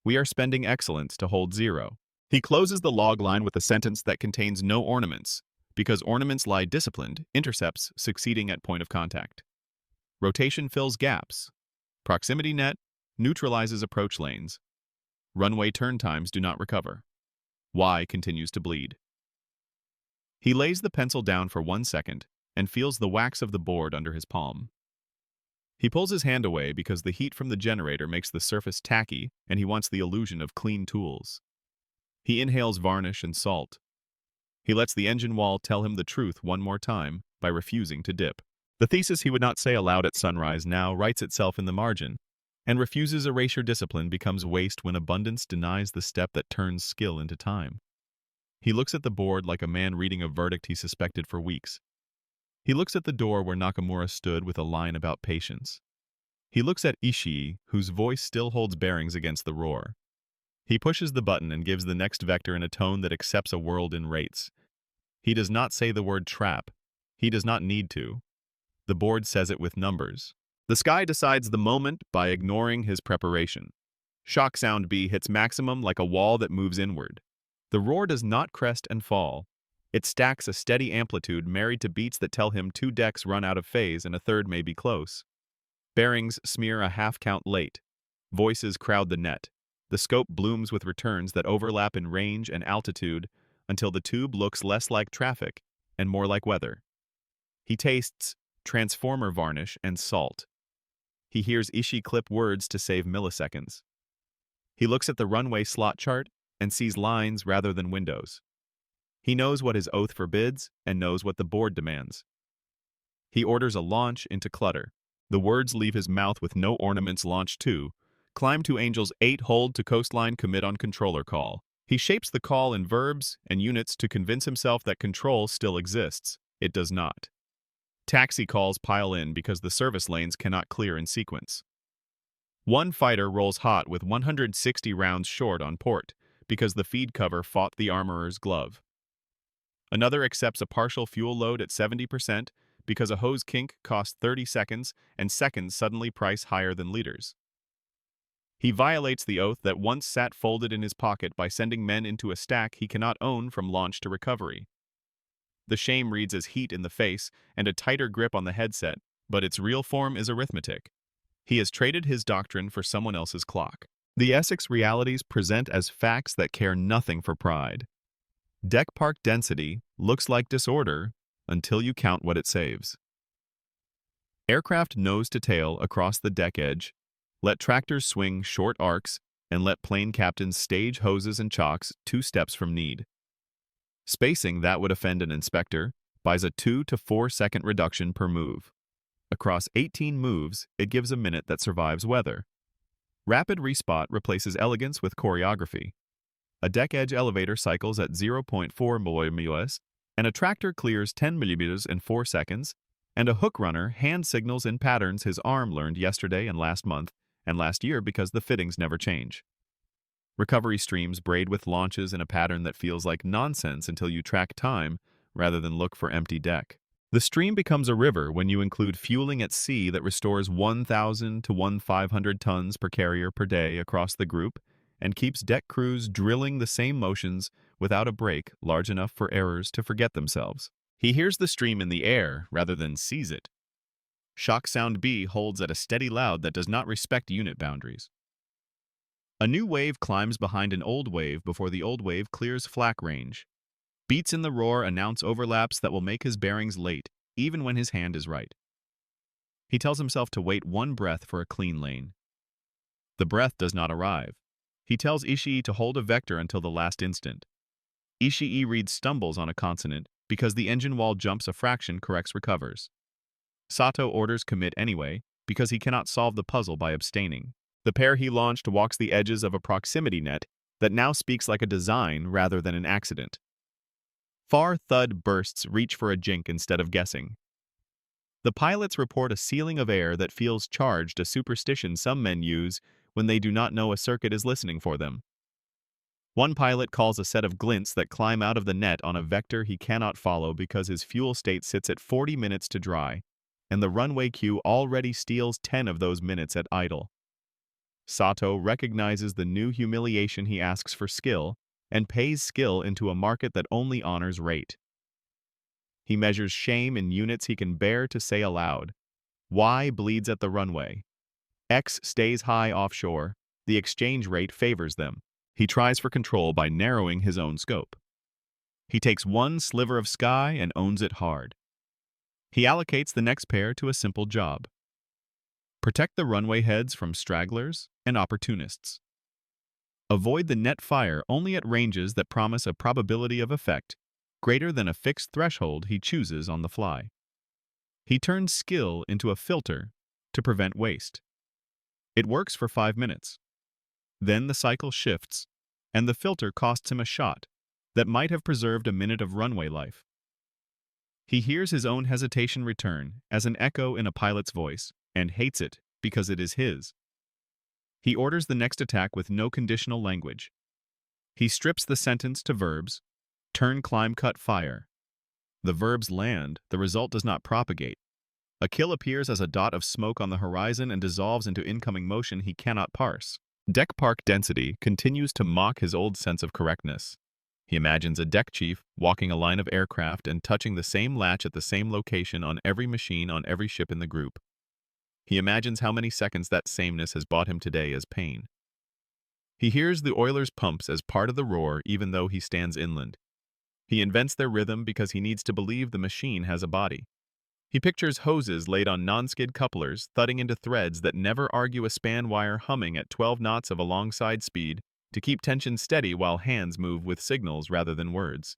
We are spending excellence to hold 0. He closes the log line with a sentence that contains no ornaments, because ornaments lie disciplined, intercepts succeeding at point of contact. Rotation fills gaps. Proximity net neutralizes approach lanes. Runway turn times do not recover. Y continues to bleed. He lays the pencil down for 1 second and feels the wax of the board under his palm. He pulls his hand away because the heat from the generator makes the surface tacky and he wants the illusion of clean tools. He inhales varnish and salt. He lets the engine wall tell him the truth one more time by refusing to dip. The thesis he would not say aloud at sunrise now writes itself in the margin, and refuses erasure discipline becomes waste when abundance denies the step that turns skill into time. He looks at the board like a man reading a verdict he suspected for weeks. He looks at the door where Nakamura stood with a line about patience. He looks at Ishii, whose voice still holds bearings against the roar. He pushes the button and gives the next vector in a tone that accepts a world in rates. He does not say the word trap. He does not need to. The board says it with numbers. The sky decides the moment by ignoring his preparation. Shock sound B hits maximum like a wall that moves inward. The roar does not crest and fall. It stacks a steady amplitude married to beats that tell him 2 decks run out of phase and a 3rd may be close. Bearings smear a half-count late. Voices crowd the net. The scope blooms with returns that overlap in range and altitude until the tube looks less like traffic and more like weather. He tastes transformer varnish and salt. He hears Ishii clip words to save milliseconds. He looks at the runway slot chart and sees lines rather than windows. He knows what his oath forbids and knows what the board demands. He orders a launch into clutter. The words leave his mouth with no ornaments. Launch 2. Climb to Angels 8. Hold to coastline. Commit on controller call. He shapes the call in verbs and units to convince himself that control still exists. It does not. Taxi calls pile in because the service lanes cannot clear in sequence. One fighter rolls hot with 160 rounds short on port because the feed cover fought the armorer's glove. Another accepts a partial fuel load at 70% because a hose kink costs 30 seconds and seconds suddenly price higher than liters. He violates the oath that once sat folded in his pocket by sending men into a stack he cannot own from launch to recovery. The shame reads as heat in the face and a tighter grip on the headset, but its real form is arithmetic. He has traded his doctrine for someone else's clock. The Essex realities present as facts that care nothing for pride. Deck park density looks like disorder until you count what it saves. Aircraft nose to tail across the deck edge, let tractors swing short arcs, and let plane captains stage hoses and chocks 2 steps from need. Spacing that would offend an inspector buys a 2 to 4 second reduction per move. Across 18 moves, it gives a minute that survives weather. Rapid respot replaces elegance with choreography. A deck edge elevator cycles at 0.4 mm, and a tractor clears 10 mm in 4 seconds, and a hook runner hand signals in patterns his arm learned yesterday and last month and last year because the fittings never change. Recovery streams braid with launches in a pattern that feels like nonsense until you track time rather than look for empty deck. The stream becomes a river when you include fueling at sea that restores 1,000 to 1,500 tons per carrier per day across the group and keeps deck crews drilling the same motions without a break large enough for errors to forget themselves. He hears the stream in the air rather than sees it. Shock sound B holds at a steady loud that does not respect unit boundaries. A new wave climbs behind an old wave before the old wave clears flak range. Beats in the roar announce overlaps that will make his bearings late, even when his hand is right. He tells himself to wait one breath for a clean lane. The breath does not arrive. He tells Ishii to hold a vector until the last instant. Ishii reads stumbles on a consonant because the engine wall jumps a fraction corrects recovers. Sato orders commit anyway because he cannot solve the puzzle by abstaining. The pair he launched walks the edges of a proximity net that now speaks like a design rather than an accident. Far thud bursts reach for a jink instead of guessing. The pilots report a ceiling of air that feels charged, a superstition some men use when they do not know a circuit is listening for them. One pilot calls a set of glints that climb out of the net on a vector he cannot follow because his fuel state sits at 40 minutes to dry, and the runway queue already steals 10 of those minutes at idle. Sato recognizes the new humiliation. He asks for skill and pays skill into a market that only honors rate. He measures shame in units he can bear to say aloud. Y bleeds at the runway. X stays high offshore. The exchange rate favors them. He tries for control by narrowing his own scope. He takes one sliver of sky and owns it hard. He allocates the next pair to a simple job. Protect the runway heads from stragglers and opportunists. Avoid the net fire only at ranges that promise a probability of effect greater than a fixed threshold he chooses on the fly. He turns skill into a filter to prevent waste. It works for 5 minutes. Then the cycle shifts, and the filter costs him a shot that might have preserved a minute of runway life. He hears his own hesitation return as an echo in a pilot's voice, and hates it because it is his. He orders the next attack with no conditional language. He strips the sentence to verbs, turn, climb, cut, fire. The verbs land, the result does not propagate. A kill appears as a dot of smoke on the horizon and dissolves into incoming motion he cannot parse. Deck park density continues to mock his old sense of correctness. He imagines a deck chief walking a line of aircraft and touching the same latch at the same location on every machine on every ship in the group. He imagines how many seconds that sameness has bought him today as pain. He hears the oiler's pumps as part of the roar even though he stands inland. He invents their rhythm because he needs to believe the machine has a body. He pictures hoses laid on non-skid couplers thudding into threads that never argue a span wire humming at 12 knots of alongside speed to keep tension steady while hands move with signals rather than words.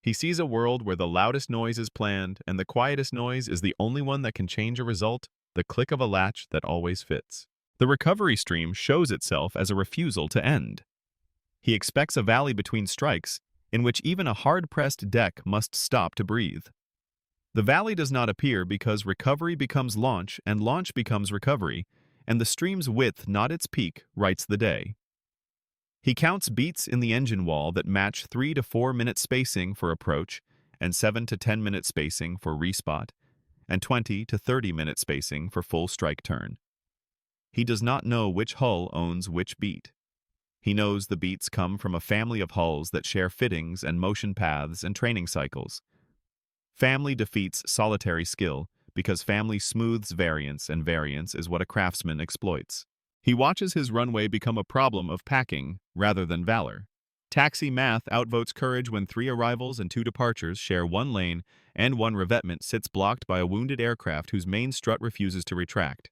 He sees a world where the loudest noise is planned and the quietest noise is the only one that can change a result, the click of a latch that always fits. The recovery stream shows itself as a refusal to end. He expects a valley between strikes in which even a hard-pressed deck must stop to breathe. The valley does not appear because recovery becomes launch and launch becomes recovery, and the stream's width, not its peak, writes the day. He counts beats in the engine wall that match 3 to 4 minute spacing for approach and 7 to 10 minute spacing for respot, and 20 to 30 minute spacing for full strike turn. He does not know which hull owns which beat. He knows the beats come from a family of hulls that share fittings and motion paths and training cycles. Family defeats solitary skill because family smooths variance, and variance is what a craftsman exploits. He watches his runway become a problem of packing rather than valor. Taxi math outvotes courage when 3 arrivals and 2 departures share 1 lane and 1 revetment sits blocked by a wounded aircraft whose main strut refuses to retract.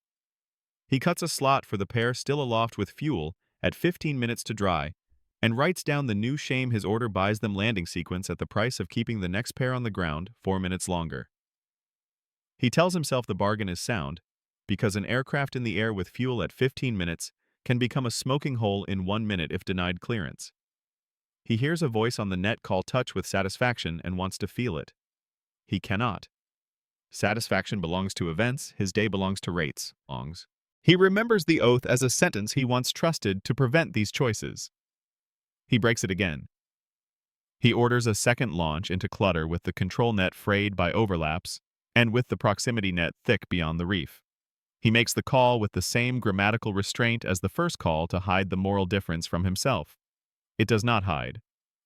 He cuts a slot for the pair still aloft with fuel at 15 minutes to dry and writes down the new shame his order buys them landing sequence at the price of keeping the next pair on the ground 4 minutes longer. He tells himself the bargain is sound because an aircraft in the air with fuel at 15 minutes can become a smoking hole in 1 minute if denied clearance. He hears a voice on the net call touch with satisfaction and wants to feel it. He cannot. Satisfaction belongs to events, his day belongs to rates. Longs. He remembers the oath as a sentence he once trusted to prevent these choices. He breaks it again. He orders a second launch into clutter with the control net frayed by overlaps and with the proximity net thick beyond the reef. He makes the call with the same grammatical restraint as the first call to hide the moral difference from himself. It does not hide.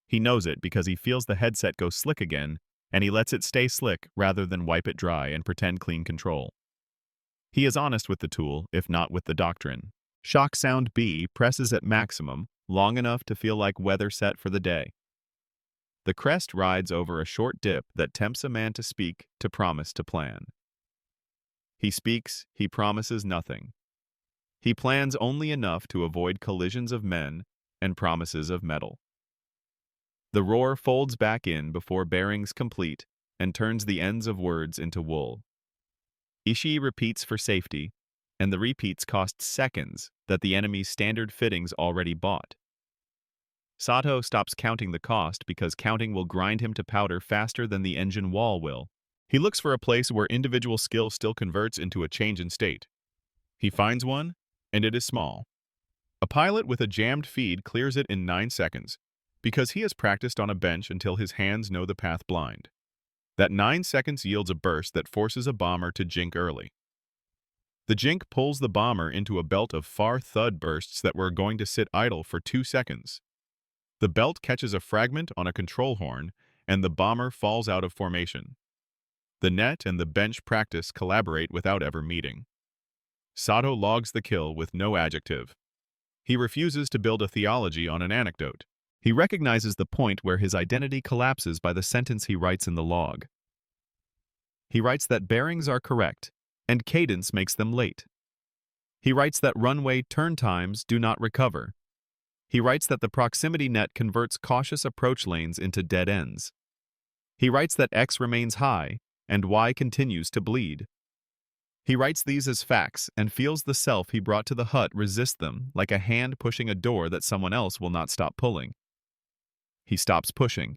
He knows it because he feels the headset go slick again, and he lets it stay slick rather than wipe it dry and pretend clean control. He is honest with the tool, if not with the doctrine. Shock sound B presses at maximum, long enough to feel like weather set for the day. The crest rides over a short dip that tempts a man to speak, to promise, to plan. He speaks, he promises nothing. He plans only enough to avoid collisions of men and promises of metal. The roar folds back in before bearings complete and turns the ends of words into wool. Ishii repeats for safety, and the repeats cost seconds that the enemy's standard fittings already bought. Sato stops counting the cost because counting will grind him to powder faster than the engine wall will. He looks for a place where individual skill still converts into a change in state. He finds one, and it is small. A pilot with a jammed feed clears it in 9 seconds because he has practiced on a bench until his hands know the path blind. That 9 seconds yields a burst that forces a bomber to jink early. The jink pulls the bomber into a belt of far thud bursts that were going to sit idle for 2 seconds. The belt catches a fragment on a control horn, and the bomber falls out of formation. The net and the bench practice collaborate without ever meeting. Sato logs the kill with no adjective. He refuses to build a theology on an anecdote. He recognizes the point where his identity collapses by the sentence he writes in the log. He writes that bearings are correct, and cadence makes them late. He writes that runway turn times do not recover. He writes that the proximity net converts cautious approach lanes into dead ends. He writes that X remains high, and Y continues to bleed. He writes these as facts and feels the self he brought to the hut resist them like a hand pushing a door that someone else will not stop pulling. He stops pushing.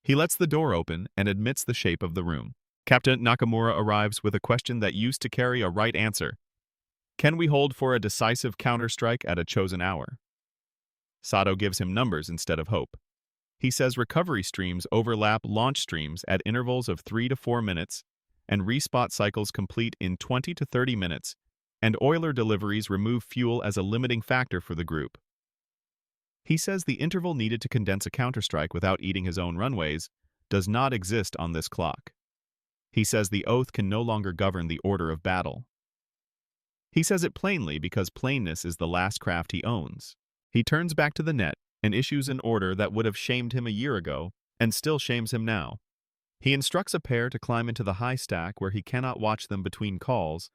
He lets the door open and admits the shape of the room. Captain Nakamura arrives with a question that used to carry a right answer. Can we hold for a decisive counterstrike at a chosen hour? Sato gives him numbers instead of hope. He says recovery streams overlap launch streams at intervals of 3 to 4 minutes, and respot cycles complete in 20 to 30 minutes, and oiler deliveries remove fuel as a limiting factor for the group. He says the interval needed to condense a counterstrike without eating his own runways does not exist on this clock. He says the oath can no longer govern the order of battle. He says it plainly because plainness is the last craft he owns. He turns back to the net and issues an order that would have shamed him a year ago and still shames him now. He instructs a pair to climb into the high stack where he cannot watch them between calls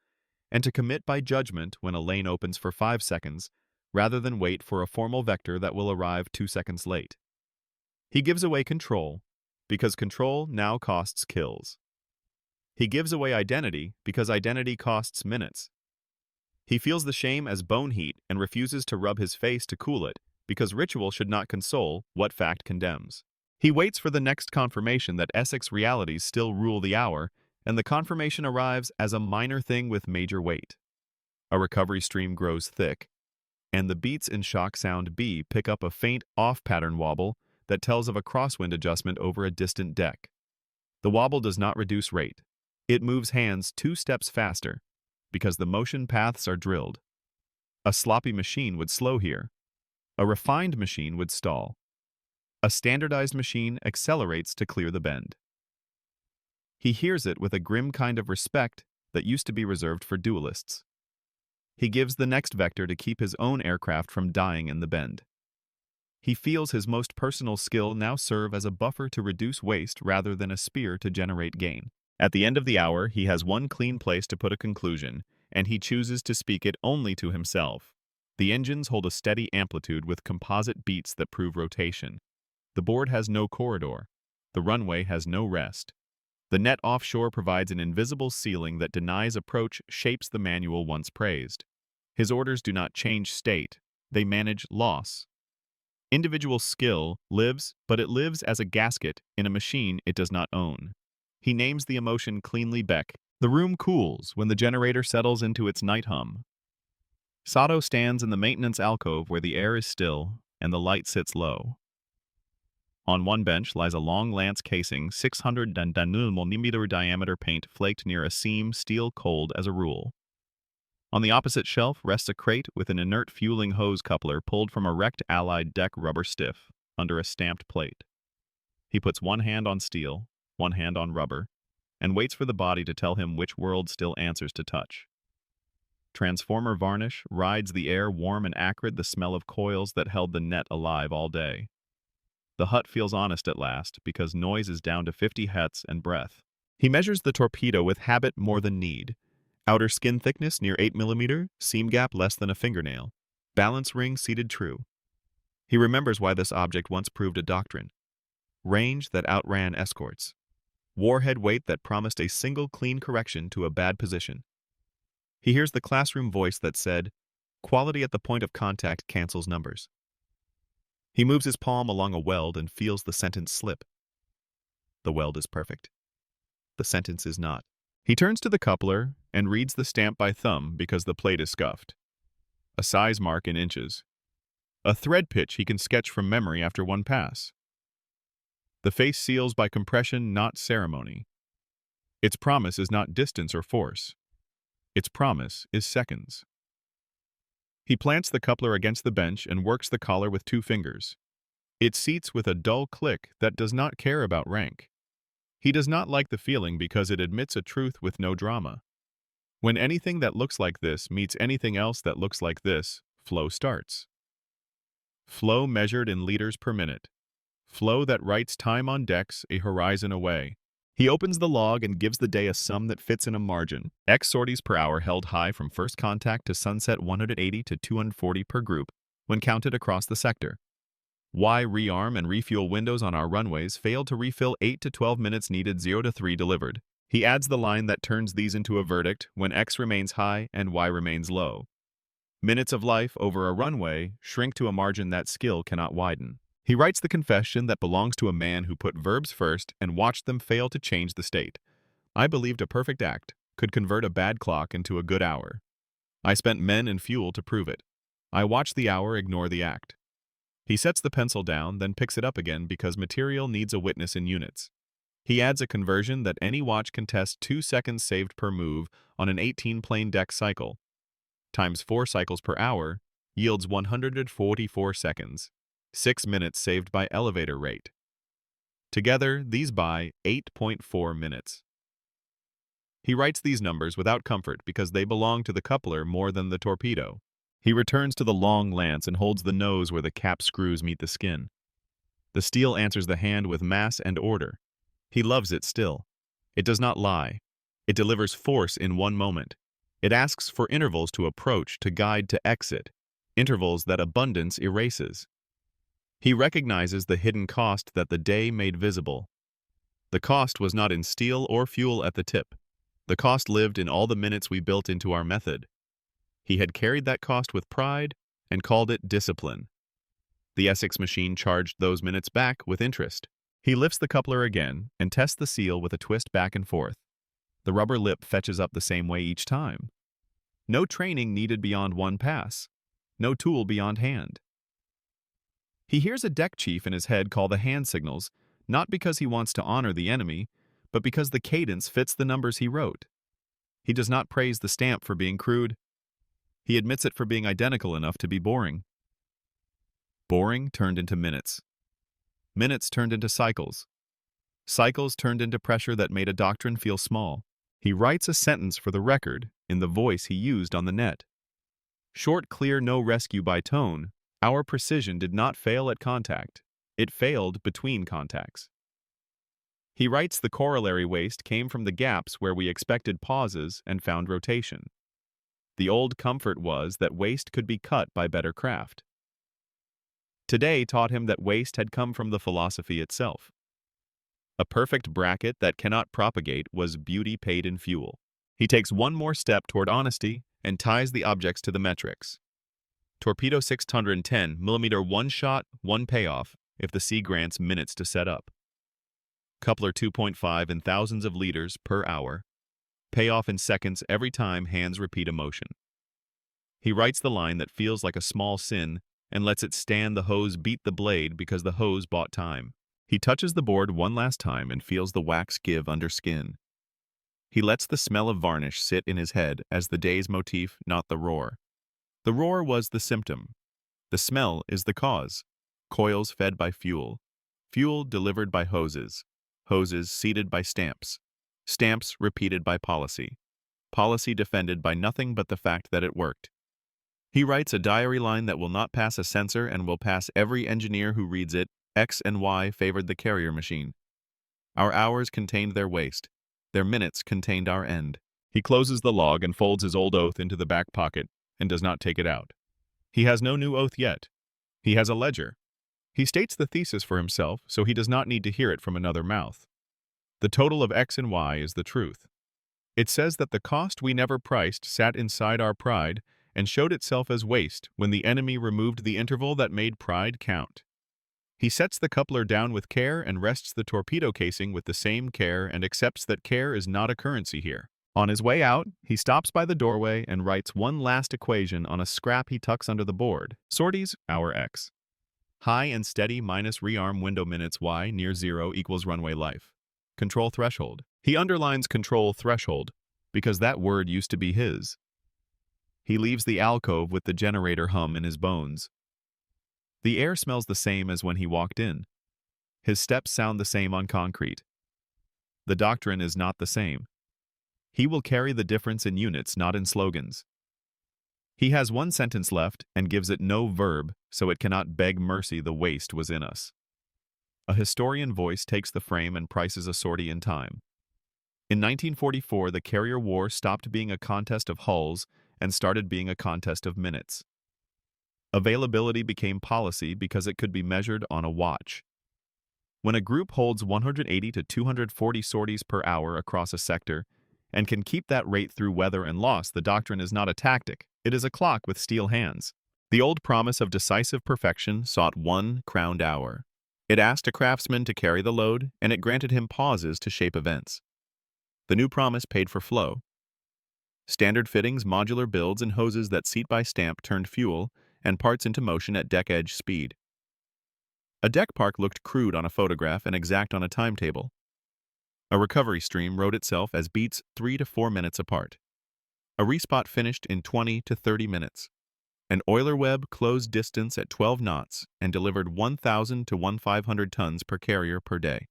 and to commit by judgment when a lane opens for 5 seconds rather than wait for a formal vector that will arrive 2 seconds late. He gives away control because control now costs kills. He gives away identity because identity costs minutes. He feels the shame as bone heat and refuses to rub his face to cool it because ritual should not console what fact condemns. He waits for the next confirmation that Essex realities still rule the hour, and the confirmation arrives as a minor thing with major weight. A recovery stream grows thick, and the beats in shock sound B pick up a faint off-pattern wobble that tells of a crosswind adjustment over a distant deck. The wobble does not reduce rate. It moves hands 2 steps faster, because the motion paths are drilled. A sloppy machine would slow here. A refined machine would stall. A standardized machine accelerates to clear the bend. He hears it with a grim kind of respect that used to be reserved for duelists. He gives the next vector to keep his own aircraft from dying in the bend. He feels his most personal skill now serve as a buffer to reduce waste rather than a spear to generate gain. At the end of the hour, he has one clean place to put a conclusion, and he chooses to speak it only to himself. The engines hold a steady amplitude with composite beats that prove rotation. The board has no corridor. The runway has no rest. The net offshore provides an invisible ceiling that denies approach, shapes the manual once praised. His orders do not change state. They manage loss. Individual skill lives, but it lives as a gasket in a machine it does not own. He names the emotion cleanly Beck. The room cools when the generator settles into its night hum. Sato stands in the maintenance alcove where the air is still and the light sits low. On one bench lies a long lance casing, 600mm diameter paint flaked near a seam, steel cold as a rule. On the opposite shelf rests a crate with an inert fueling hose coupler pulled from a wrecked Allied deck rubber stiff under a stamped plate. He puts one hand on steel, one hand on rubber, and waits for the body to tell him which world still answers to touch. Transformer varnish rides the air warm and acrid, the smell of coils that held the net alive all day. The hut feels honest at last because noise is down to 50 Hz and breath. He measures the torpedo with habit more than need. Outer skin thickness near 8mm, seam gap less than a fingernail. Balance ring seated true. He remembers why this object once proved a doctrine. Range that outran escorts. Warhead weight that promised a single clean correction to a bad position. He hears the classroom voice that said, "Quality at the point of contact cancels numbers." He moves his palm along a weld and feels the sentence slip. The weld is perfect. The sentence is not. He turns to the coupler and reads the stamp by thumb because the plate is scuffed. A size mark in inches. A thread pitch he can sketch from memory after one pass. The face seals by compression, not ceremony. Its promise is not distance or force. Its promise is seconds. He plants the coupler against the bench and works the collar with 2 fingers. It seats with a dull click that does not care about rank. He does not like the feeling because it admits a truth with no drama. When anything that looks like this meets anything else that looks like this, flow starts. Flow measured in liters per minute. Flow that writes time on decks a horizon away. He opens the log and gives the day a sum that fits in a margin. X sorties per hour held high from first contact to sunset, 180 to 240 per group when counted across the sector. Y rearm and refuel windows on our runways failed to refill 8 to 12 minutes needed, 0 to 3 delivered. He adds the line that turns these into a verdict when X remains high and Y remains low. Minutes of life over a runway shrink to a margin that skill cannot widen. He writes the confession that belongs to a man who put verbs first and watched them fail to change the state. I believed a perfect act could convert a bad clock into a good hour. I spent men and fuel to prove it. I watched the hour ignore the act. He sets the pencil down, then picks it up again because material needs a witness in units. He adds a conversion that any watch can test 2 seconds saved per move on an 18-plane deck cycle. Times 4 cycles per hour yields 144 seconds. 6 minutes saved by elevator rate. Together, these buy 8.4 minutes. He writes these numbers without comfort because they belong to the coupler more than the torpedo. He returns to the long lance and holds the nose where the cap screws meet the skin. The steel answers the hand with mass and order. He loves it still. It does not lie. It delivers force in one moment. It asks for intervals to approach, to guide, to exit, intervals that abundance erases. He recognizes the hidden cost that the day made visible. The cost was not in steel or fuel at the tip. The cost lived in all the minutes we built into our method. He had carried that cost with pride and called it discipline. The Essex machine charged those minutes back with interest. He lifts the coupler again and tests the seal with a twist back and forth. The rubber lip fetches up the same way each time. No training needed beyond one pass. No tool beyond hand. He hears a deck chief in his head call the hand signals, not because he wants to honor the enemy, but because the cadence fits the numbers he wrote. He does not praise the stamp for being crude. He admits it for being identical enough to be boring. Boring turned into minutes. Minutes turned into cycles. Cycles turned into pressure that made a doctrine feel small. He writes a sentence for the record in the voice he used on the net. Short, clear, no rescue by tone, our precision did not fail at contact. It failed between contacts. He writes the corollary waste came from the gaps where we expected pauses and found rotation. The old comfort was that waste could be cut by better craft. Today taught him that waste had come from the philosophy itself. A perfect bracket that cannot propagate was beauty paid in fuel. He takes one more step toward honesty and ties the objects to the metrics. Torpedo 610 mm one shot, one payoff if the sea grants minutes to set up. Coupler 2.5 in thousands of liters per hour. Payoff in seconds every time hands repeat a motion. He writes the line that feels like a small sin and lets it stand the hose beat the blade because the hose bought time. He touches the board one last time and feels the wax give under skin. He lets the smell of varnish sit in his head as the day's motif, not the roar. The roar was the symptom. The smell is the cause. Coils fed by fuel. Fuel delivered by hoses. Hoses seeded by stamps. Stamps repeated by policy. Policy defended by nothing but the fact that it worked. He writes a diary line that will not pass a censor and will pass every engineer who reads it. X and Y favored the carrier machine. Our hours contained their waste. Their minutes contained our end. He closes the log and folds his old oath into the back pocket and does not take it out. He has no new oath yet. He has a ledger. He states the thesis for himself, so he does not need to hear it from another mouth. The total of X and Y is the truth. It says that the cost we never priced sat inside our pride and showed itself as waste when the enemy removed the interval that made pride count. He sets the coupler down with care and rests the torpedo casing with the same care and accepts that care is not a currency here. On his way out, he stops by the doorway and writes one last equation on a scrap he tucks under the board. Sorties, hour X. High and steady minus rearm window minutes Y near 0 equals runway life. Control threshold. He underlines control threshold because that word used to be his. He leaves the alcove with the generator hum in his bones. The air smells the same as when he walked in. His steps sound the same on concrete. The doctrine is not the same. He will carry the difference in units, not in slogans. He has one sentence left and gives it no verb, so it cannot beg mercy the waste was in us. A historian voice takes the frame and prices a sortie in time. In 1944, the carrier war stopped being a contest of hulls and started being a contest of minutes. Availability became policy because it could be measured on a watch. When a group holds 180 to 240 sorties per hour across a sector and can keep that rate through weather and loss, the doctrine is not a tactic, it is a clock with steel hands. The old promise of decisive perfection sought one crowned hour. It asked a craftsman to carry the load, and it granted him pauses to shape events. The new promise paid for flow. Standard fittings, modular builds, and hoses that seat by stamp turned fuel and parts into motion at deck edge speed. A deck park looked crude on a photograph and exact on a timetable. A recovery stream wrote itself as beats 3 to 4 minutes apart. A respot finished in 20 to 30 minutes. An oiler web closed distance at 12 knots and delivered 1,000 to 1,500 tons per carrier per day.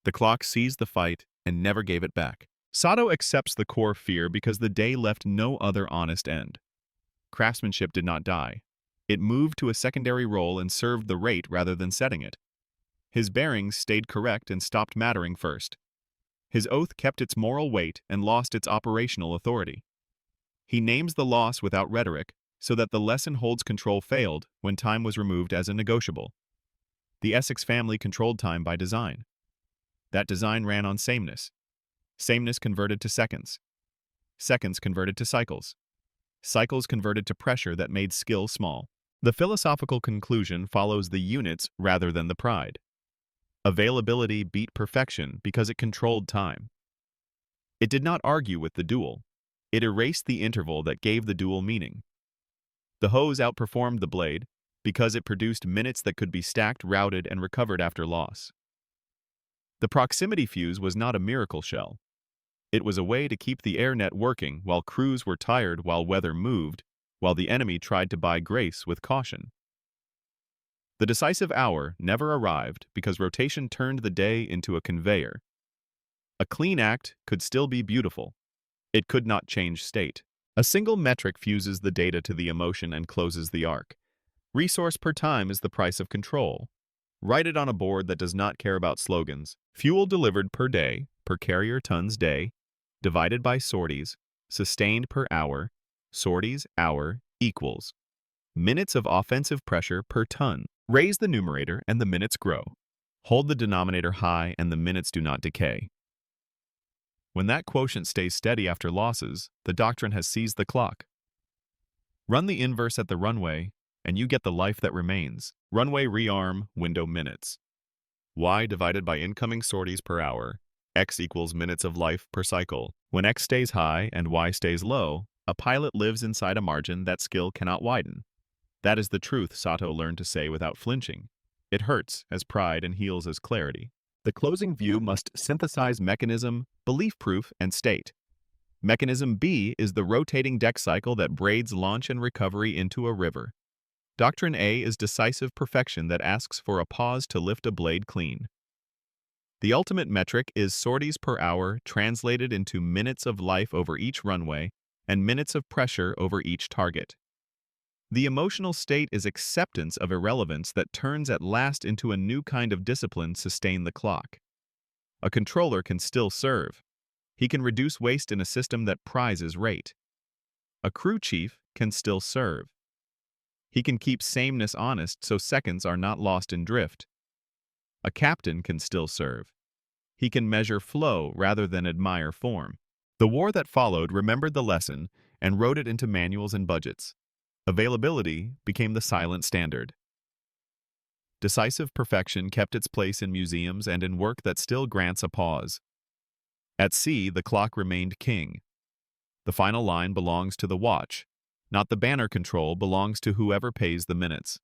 The clock seized the fight and never gave it back. Sato accepts the core fear because the day left no other honest end. Craftsmanship did not die. It moved to a secondary role and served the rate rather than setting it. His bearings stayed correct and stopped mattering first. His oath kept its moral weight and lost its operational authority. He names the loss without rhetoric, so that the lesson holds control failed when time was removed as a negotiable. The Essex family controlled time by design. That design ran on sameness. Sameness converted to seconds. Seconds converted to cycles. Cycles converted to pressure that made skill small. The philosophical conclusion follows the units rather than the pride. Availability beat perfection because it controlled time. It did not argue with the duel. It erased the interval that gave the duel meaning. The hose outperformed the blade because it produced minutes that could be stacked, routed, and recovered after loss. The proximity fuse was not a miracle shell. It was a way to keep the air net working while crews were tired, while weather moved, while the enemy tried to buy grace with caution. The decisive hour never arrived because rotation turned the day into a conveyor. A clean act could still be beautiful. It could not change state. A single metric fuses the data to the emotion and closes the arc. Resource per time is the price of control. Write it on a board that does not care about slogans. Fuel delivered per day, per carrier tons day, divided by sorties, sustained per hour, sorties hour equals minutes of offensive pressure per ton. Raise the numerator and the minutes grow. Hold the denominator high and the minutes do not decay. When that quotient stays steady after losses, the doctrine has seized the clock. Run the inverse at the runway, and you get the life that remains. Runway rearm, window minutes. Y divided by incoming sorties per hour. X equals minutes of life per cycle. When X stays high and Y stays low, a pilot lives inside a margin that skill cannot widen. That is the truth Sato learned to say without flinching. It hurts as pride and heals as clarity. The closing view must synthesize mechanism, belief proof, and state. Mechanism B is the rotating deck cycle that braids launch and recovery into a river. Doctrine A is decisive perfection that asks for a pause to lift a blade clean. The ultimate metric is sorties per hour translated into minutes of life over each runway and minutes of pressure over each target. The emotional state is acceptance of irrelevance that turns at last into a new kind of discipline. Sustain the clock. A controller can still serve. He can reduce waste in a system that prizes rate. A crew chief can still serve. He can keep sameness honest so seconds are not lost in drift. A captain can still serve. He can measure flow rather than admire form. The war that followed remembered the lesson and wrote it into manuals and budgets. Availability became the silent standard. Decisive perfection kept its place in museums and in work that still grants a pause. At sea, the clock remained king. The final line belongs to the watch, not the banner. Control belongs to whoever pays the minutes.